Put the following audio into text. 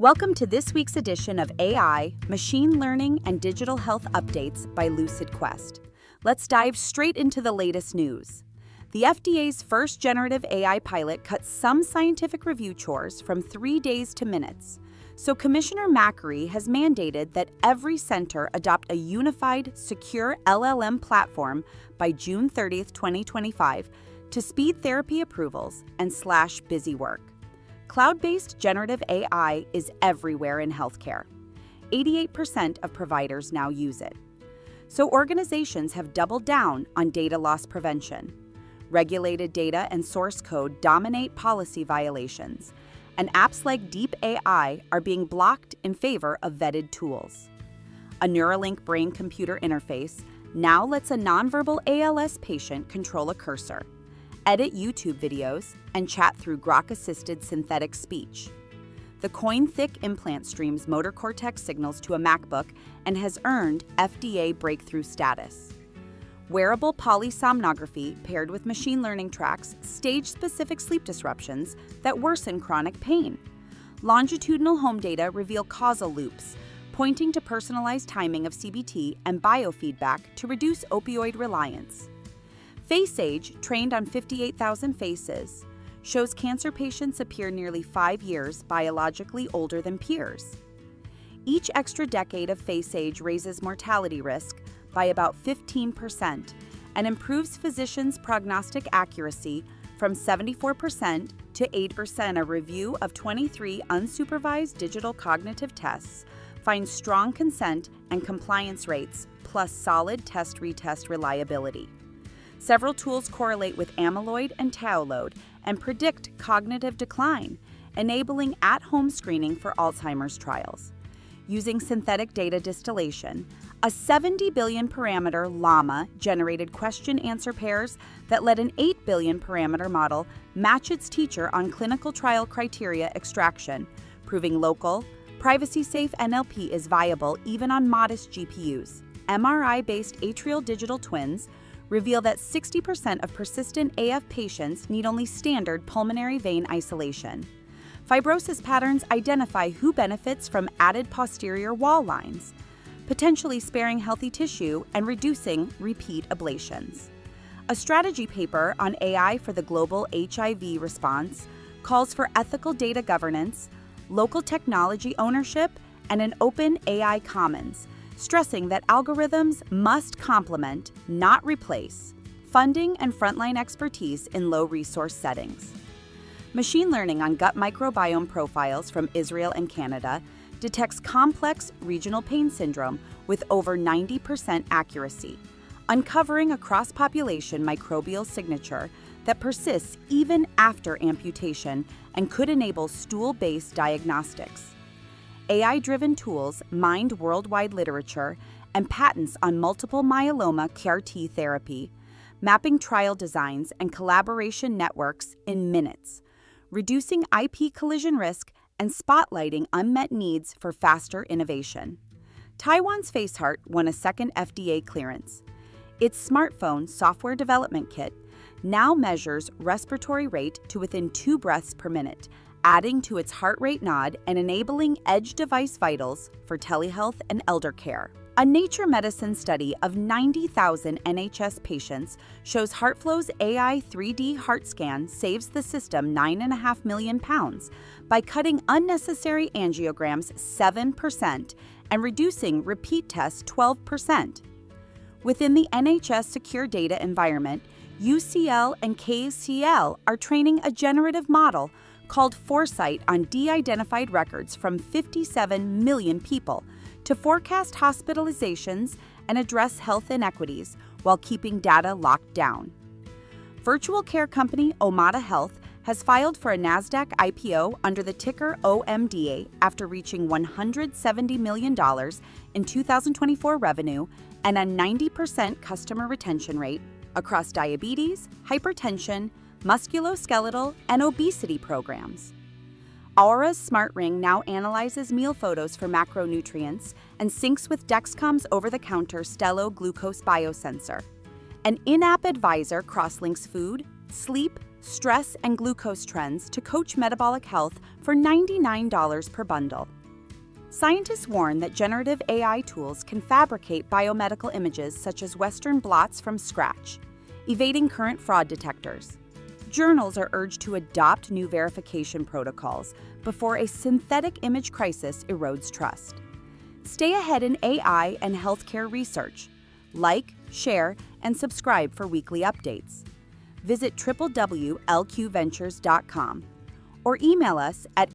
Welcome to this week's edition of AI, Machine Learning, and Digital Health Updates by LucidQuest. Let's dive straight into the latest news. The FDA's first generative AI pilot cut some scientific review chores from 3 days to minutes. So Commissioner Macri has mandated that every center adopt a unified, secure LLM platform by June 30th, 2025 to speed therapy approvals and slash busy work. Cloud-based generative AI is everywhere in healthcare. 88% of providers now use it. So organizations have doubled down on data loss prevention. Regulated data and source code dominate policy violations, and apps like Deep AI are being blocked in favor of vetted tools. A Neuralink brain-computer interface now lets a nonverbal ALS patient control a cursor, edit YouTube videos, and chat through Grok-assisted synthetic speech. The coin-thick implant streams motor cortex signals to a MacBook and has earned FDA breakthrough status. Wearable polysomnography paired with machine learning tracks stage-specific sleep disruptions that worsen chronic pain. Longitudinal home data reveal causal loops, pointing to personalized timing of CBT and biofeedback to reduce opioid reliance. FaceAge, trained on 58,000 faces, shows cancer patients appear nearly 5 years biologically older than peers. Each extra decade of FaceAge raises mortality risk by about 15% and improves physicians' prognostic accuracy from 74% to 8%. A review of 23 unsupervised digital cognitive tests finds strong consent and compliance rates plus solid test-retest reliability. Several tools correlate with amyloid and tau load and predict cognitive decline, enabling at-home screening for Alzheimer's trials. Using synthetic data distillation, a 70 billion parameter llama generated question-answer pairs that let an 8 billion parameter model match its teacher on clinical trial criteria extraction, proving local, privacy-safe NLP is viable even on modest GPUs. MRI-based atrial digital twins reveal that 60% of persistent AF patients need only standard pulmonary vein isolation. Fibrosis patterns identify who benefits from added posterior wall lines, potentially sparing healthy tissue and reducing repeat ablations. A strategy paper on AI for the global HIV response calls for ethical data governance, local technology ownership, and an open AI commons, stressing that algorithms must complement, not replace, funding and frontline expertise in low-resource settings. Machine learning on gut microbiome profiles from Israel and Canada detects complex regional pain syndrome with over 90% accuracy, uncovering a cross-population microbial signature that persists even after amputation and could enable stool-based diagnostics. AI-driven tools mined worldwide literature and patents on multiple myeloma CAR-T therapy, mapping trial designs and collaboration networks in minutes, reducing IP collision risk and spotlighting unmet needs for faster innovation. Taiwan's FaceHeart won a second FDA clearance. Its smartphone software development kit now measures respiratory rate to within 2 breaths per minute, adding to its heart rate nod and enabling edge device vitals for telehealth and elder care. A Nature Medicine study of 90,000 NHS patients shows HeartFlow's AI 3D heart scan saves the system £9.5 million by cutting unnecessary angiograms 7% and reducing repeat tests 12%. Within the NHS secure data environment, UCL and KCL are training a generative model called Foresight on de-identified records from 57 million people to forecast hospitalizations and address health inequities while keeping data locked down. Virtual care company Omada Health has filed for a Nasdaq IPO under the ticker OMDA after reaching $170 million in 2024 revenue and a 90% customer retention rate across diabetes, hypertension, musculoskeletal, and obesity programs. Aura's smart ring now analyzes meal photos for macronutrients and syncs with Dexcom's over-the-counter Stelo glucose biosensor. An in-app advisor cross-links food, sleep, stress, and glucose trends to coach metabolic health for $99 per bundle. Scientists warn that generative AI tools can fabricate biomedical images such as Western blots from scratch, evading current fraud detectors. Journals are urged to adopt new verification protocols before a synthetic image crisis erodes trust. Stay ahead in AI and healthcare research. Like, share, and subscribe for weekly updates. Visit www.lqventures.com or email us at